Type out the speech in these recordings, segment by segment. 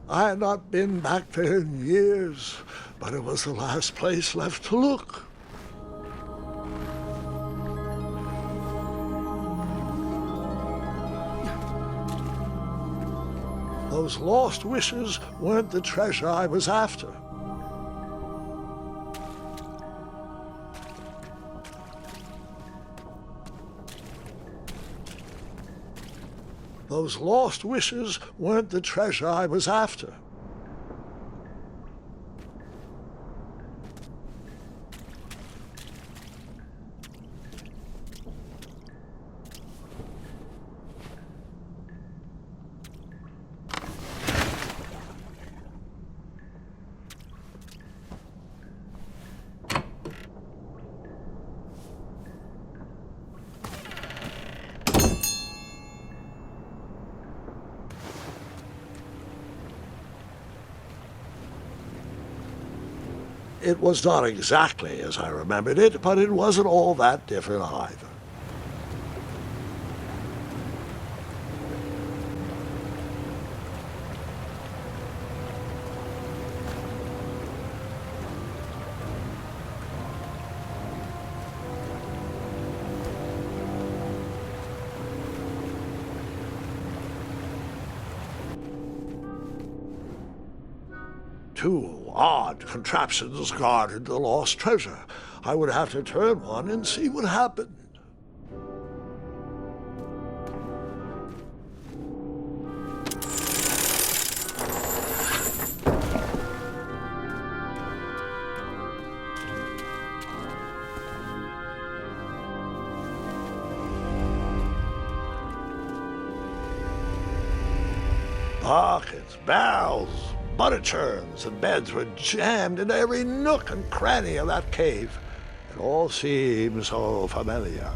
I had not been back there in years, but it was the last place left to look. Those lost wishes weren't the treasure I was after. Those lost wishes weren't the treasure I was after. It was not exactly as I remembered it, but it wasn't all that different either. Two odd contraptions guarded the lost treasure. I would have to turn one and see what happened. Buckets, barrels, butter churns and beds were jammed into every nook and cranny of that cave. It all seemed so familiar.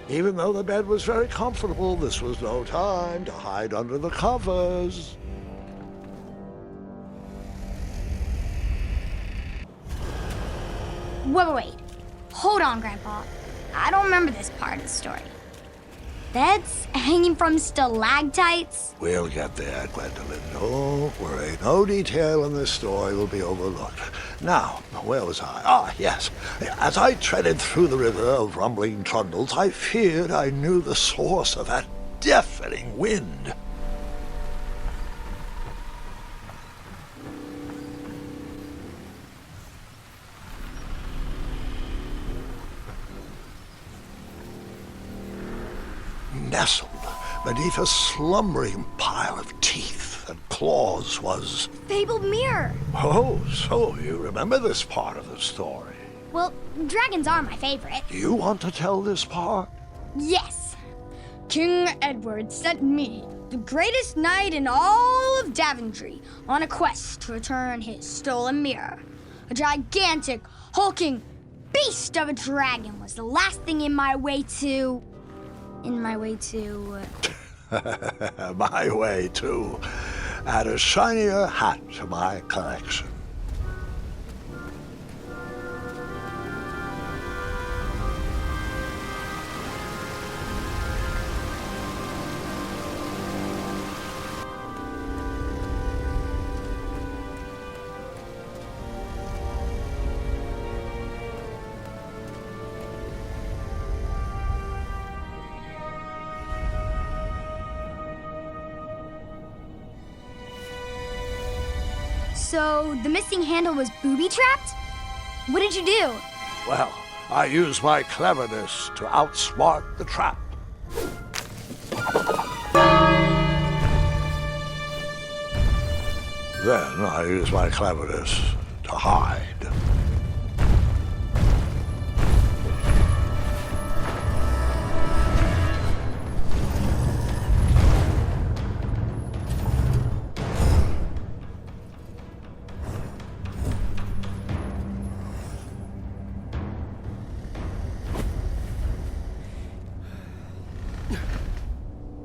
Even though the bed was very comfortable, this was no time to hide under the covers. Wait. Hold on, Grandpa. I don't remember this part of the story. Beds hanging from stalactites? We'll get there, Gwendolyn. Don't worry. No detail in this story will be overlooked. Now, where was I? Ah, yes. As I treaded through the river of rumbling trundles, I feared I knew the source of that deafening wind. Nestled beneath a slumbering pile of teeth and claws was... Fabled mirror. Oh, so you remember this part of the story. Well, dragons are my favorite. Do you want to tell this part? Yes. King Edward sent me, the greatest knight in all of Daventry, on a quest to return his stolen mirror. A gigantic, hulking beast of a dragon was the last thing in my way to... My way to add a shinier hat to my collection. So, the missing handle was booby-trapped? What did you do? Well, I used my cleverness to outsmart the trap. Then I used my cleverness to hide.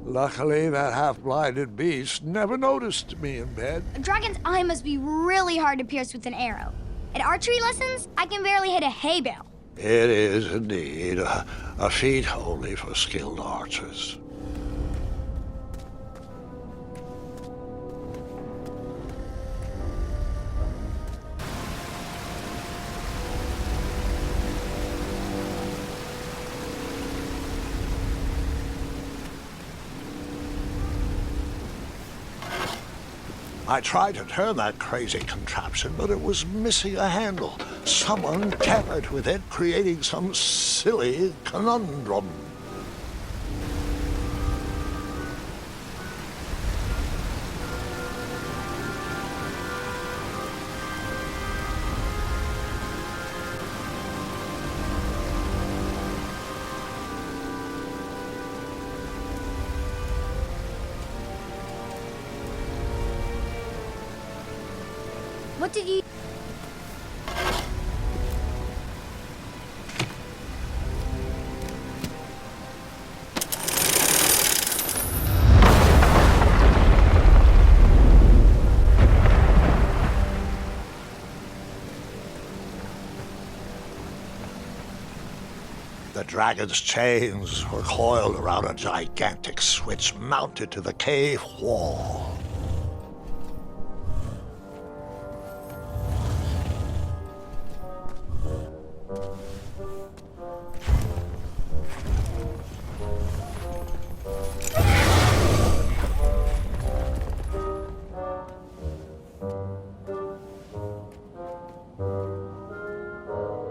Luckily, that half-blinded beast never noticed me in bed. A dragon's eye must be really hard to pierce with an arrow. At archery lessons, I can barely hit a hay bale. It is indeed a feat only for skilled archers. I tried to turn that crazy contraption, but it was missing a handle. Someone tampered with it, creating some silly conundrum. What did you... The dragon's chains were coiled around a gigantic switch mounted to the cave wall.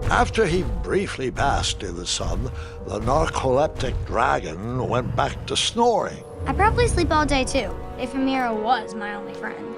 After he briefly basked in the sun, the narcoleptic dragon went back to snoring. I probably sleep all day too, if Amira was my only friend.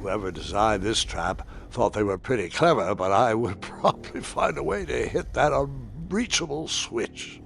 Whoever designed this trap thought they were pretty clever, but I would probably find a way to hit that unreachable switch.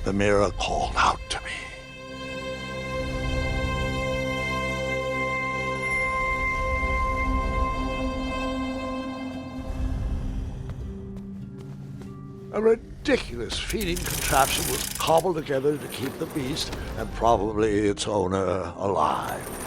the mirror called out to me. A ridiculous feeding contraption was cobbled together to keep the beast and probably its owner alive.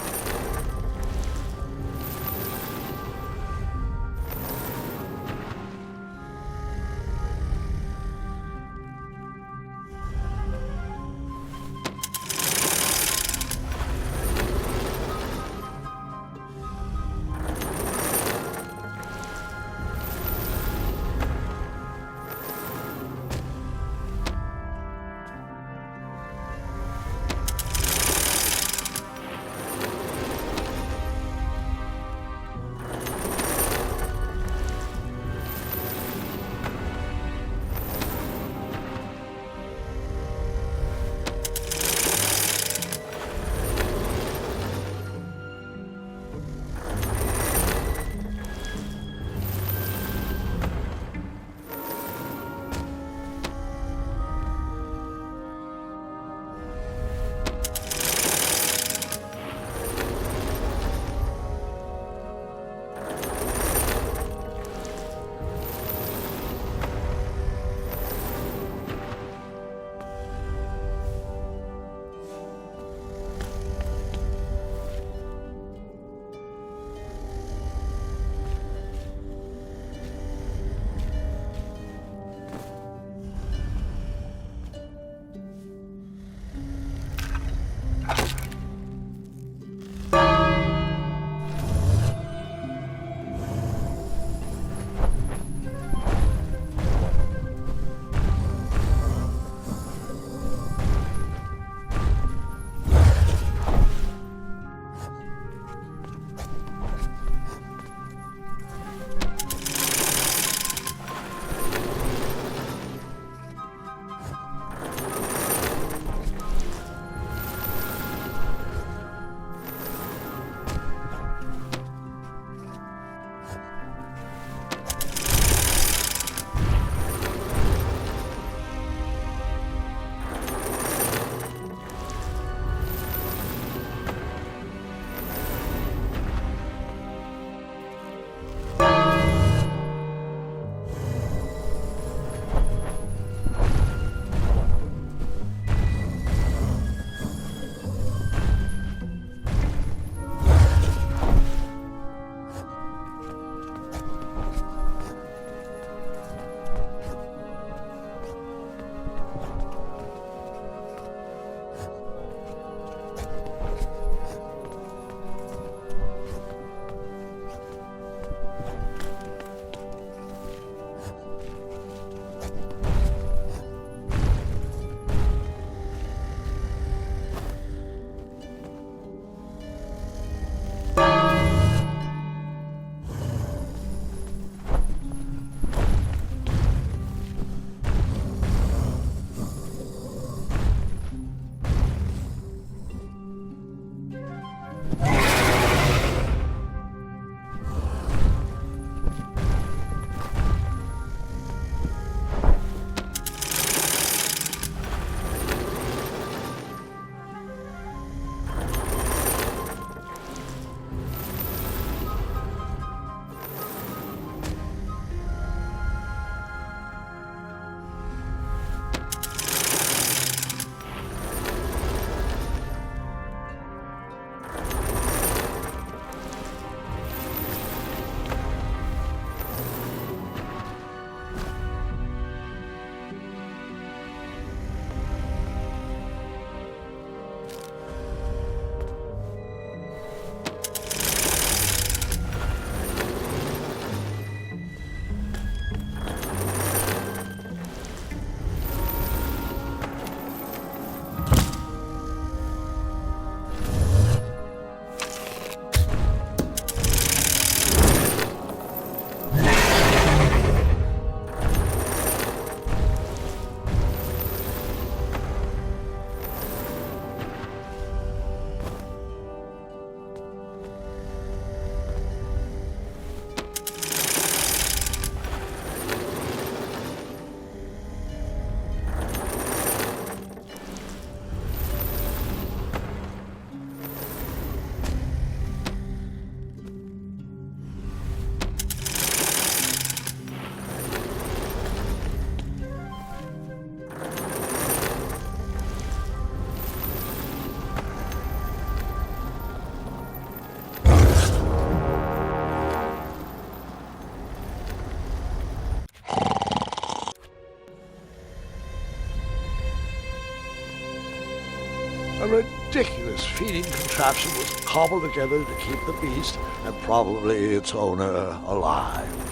ridiculous feeding contraption was cobbled together to keep the beast and probably its owner alive.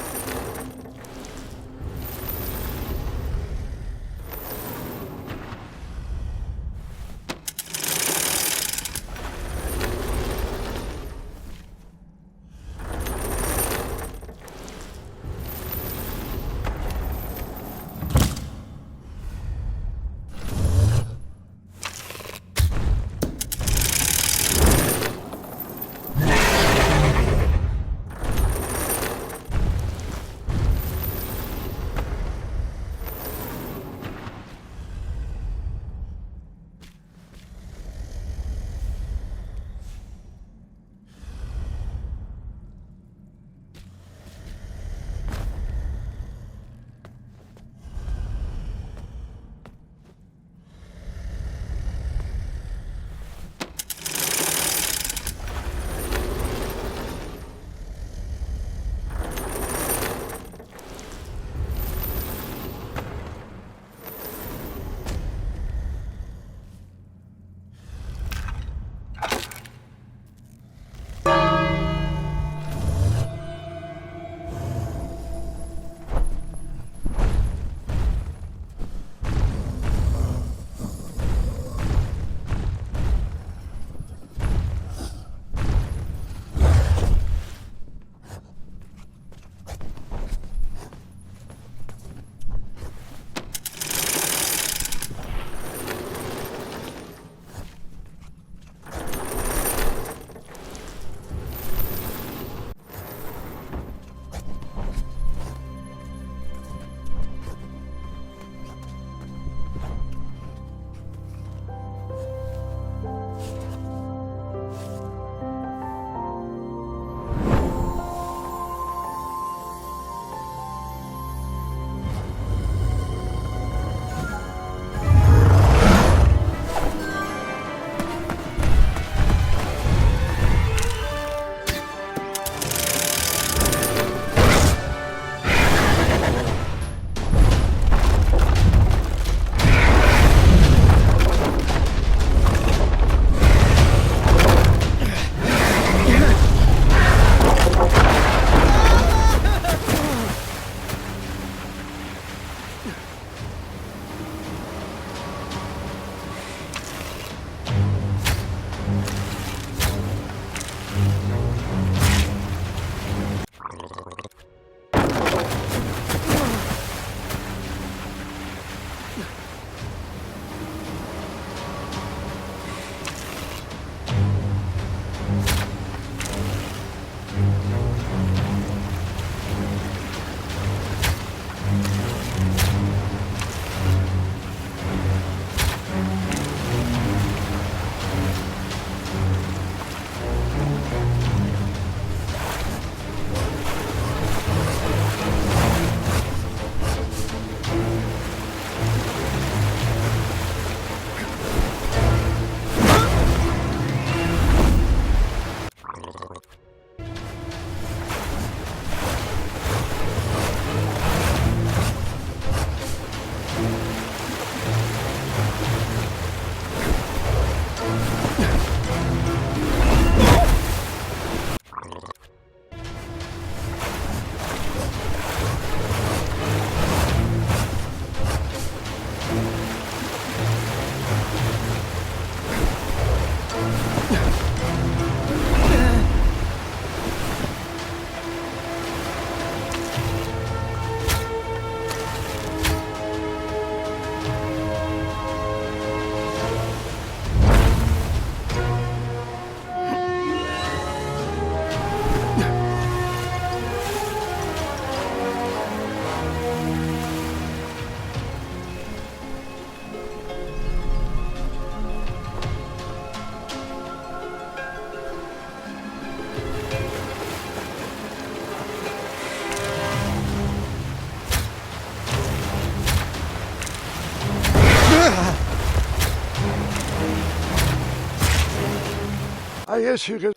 I guess you could.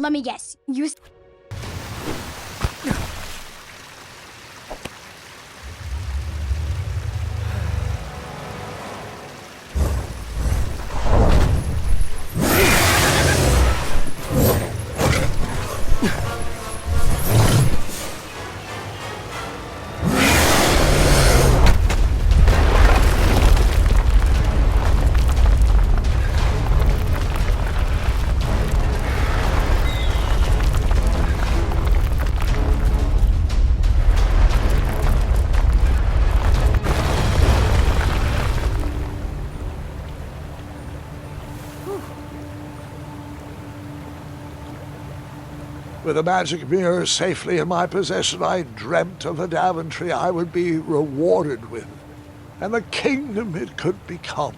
Let me guess. You... With a magic mirror safely in my possession, I dreamt of a Daventry I would be rewarded with, and the kingdom it could become.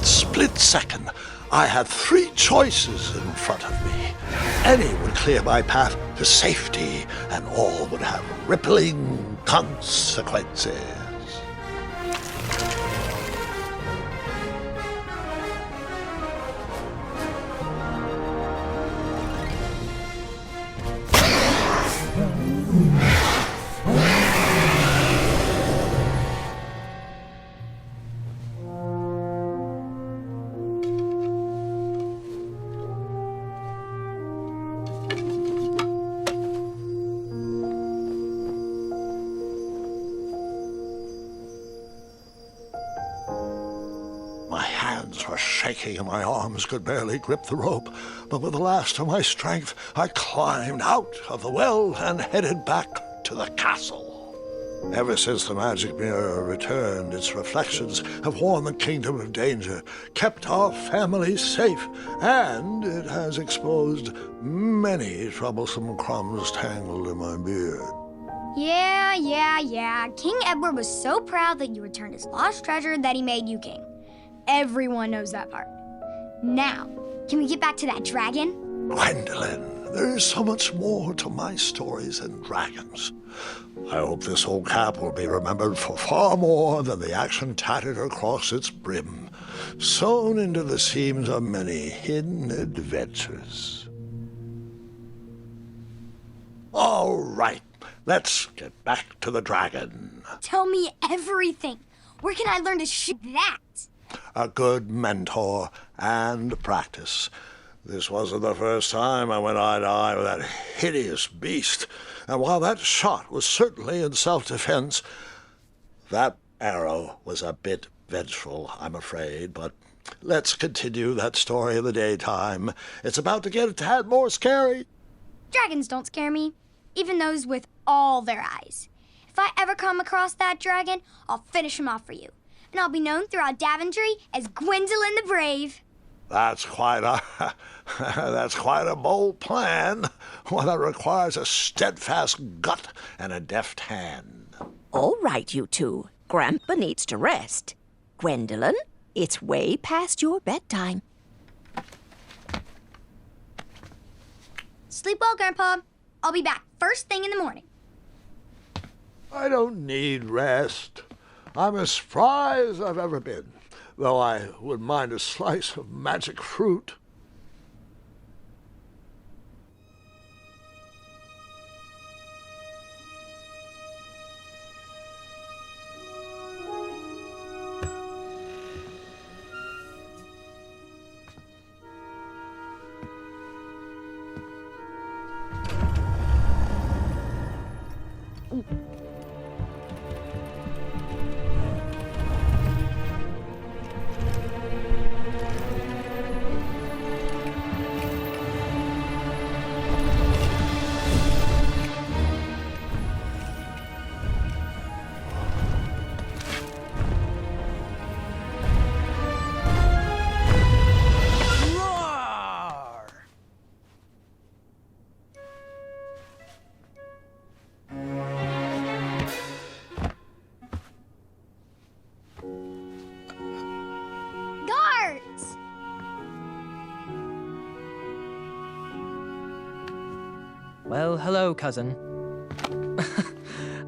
Split second, I had three choices in front of me. Any would clear my path to safety, and all would have rippling consequences. My hands were shaking and my arms could barely grip the rope, but with the last of my strength, I climbed out of the well and headed back to the castle. Ever since the magic mirror returned, its reflections have warned the kingdom of danger, kept our family safe, and it has exposed many troublesome crumbs tangled in my beard. Yeah. King Edward was so proud that you returned his lost treasure that he made you king. Everyone knows that part. Now, can we get back to that dragon? Gwendolyn, there is so much more to my stories than dragons. I hope this old cap will be remembered for far more than the action tattered across its brim, sewn into the seams of many hidden adventures. All right, let's get back to the dragon. Tell me everything. Where can I learn to shoot that? A good mentor and practice. This wasn't the first time I went eye to eye with that hideous beast, and while that shot was certainly in self-defense, that arrow was a bit vengeful, I'm afraid, but let's continue that story in the daytime. It's about to get a tad more scary. Dragons don't scare me, even those with all their eyes. If I ever come across that dragon, I'll finish him off for you. And I'll be known throughout Daventry as Gwendolyn the Brave. That's quite a bold plan, one that requires a steadfast gut and a deft hand. All right, you two. Grandpa needs to rest. Gwendolyn, it's way past your bedtime. Sleep well, Grandpa. I'll be back first thing in the morning. I don't need rest. I'm as spry as I've ever been, though I wouldn't mind a slice of magic fruit. Well, hello, cousin.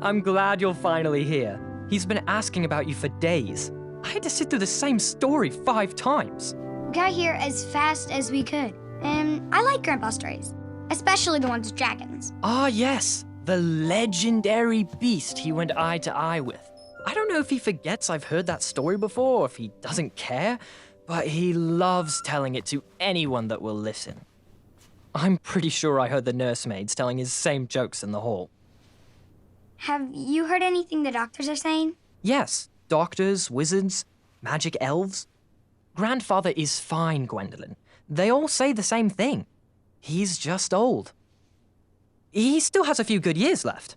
I'm glad you're finally here. He's been asking about you for days. I had to sit through the same story 5 times. We got here as fast as we could. And I like Grandpa's stories, especially the ones with dragons. Ah, yes. The legendary beast he went eye to eye with. I don't know if he forgets I've heard that story before or if he doesn't care, but he loves telling it to anyone that will listen. I'm pretty sure I heard the nursemaids telling his same jokes in the hall. Have you heard anything the doctors are saying? Yes, doctors, wizards, magic elves. Grandfather is fine, Gwendolyn. They all say the same thing. He's just old. He still has a few good years left.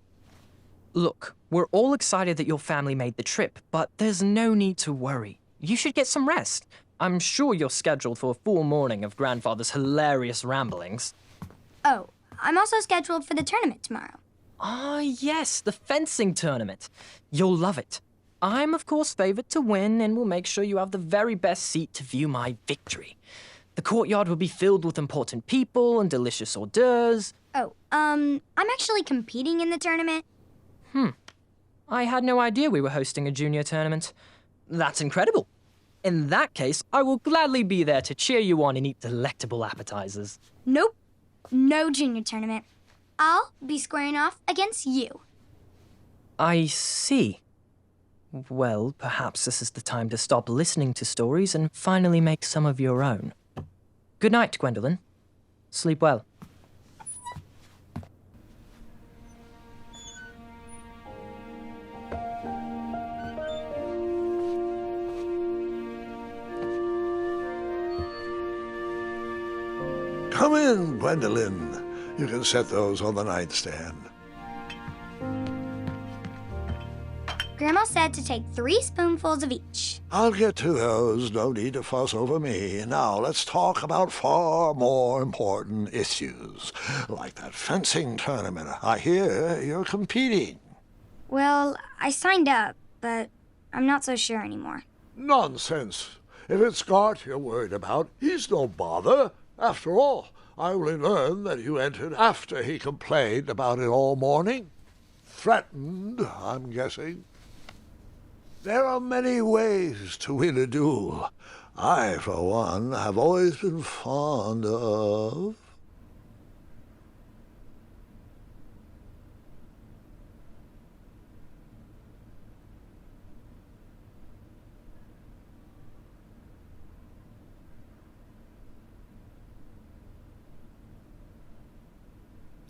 Look, we're all excited that your family made the trip, but there's no need to worry. You should get some rest. I'm sure you're scheduled for a full morning of Grandfather's hilarious ramblings. Oh, I'm also scheduled for the tournament tomorrow. Ah, yes, the fencing tournament. You'll love it. I'm, of course, favored to win and will make sure you have the very best seat to view my victory. The courtyard will be filled with important people and delicious hors d'oeuvres. Oh, I'm actually competing in the tournament. I had no idea we were hosting a junior tournament. That's incredible. In that case, I will gladly be there to cheer you on and eat delectable appetizers. Nope, no junior tournament. I'll be squaring off against you. I see. Well, perhaps this is the time to stop listening to stories and finally make some of your own. Good night, Gwendolyn. Sleep well. Come in, Gwendolyn. You can set those on the nightstand. Grandma said to take 3 spoonfuls of each. I'll get to those. No need to fuss over me. Now, let's talk about far more important issues, like that fencing tournament. I hear you're competing. Well, I signed up, but I'm not so sure anymore. Nonsense. If it's Scott you're worried about, he's no bother. After all, I only learned that you entered after he complained about it all morning. Threatened, I'm guessing. There are many ways to win a duel. I, for one, have always been fond of...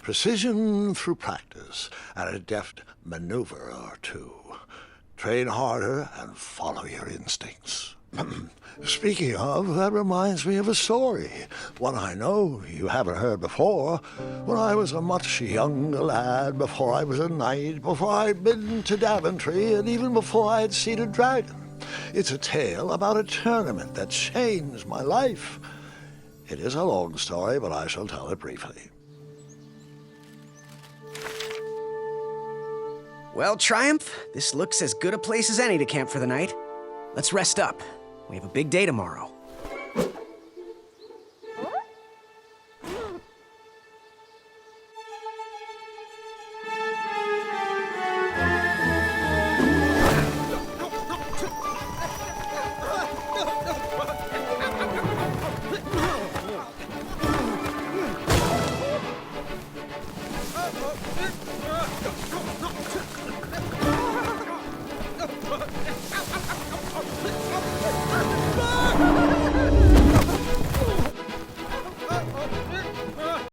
precision through practice and a deft maneuver or two. Train harder and follow your instincts. Speaking of, that reminds me of a story, one I know you haven't heard before. When I was a much younger lad, before I was a knight, before I'd been to Daventry, and even before I'd seen a dragon. It's a tale about a tournament that changed my life. It is a long story, but I shall tell it briefly. Well, Triumph, this looks as good a place as any to camp for the night. Let's rest up. We have a big day tomorrow.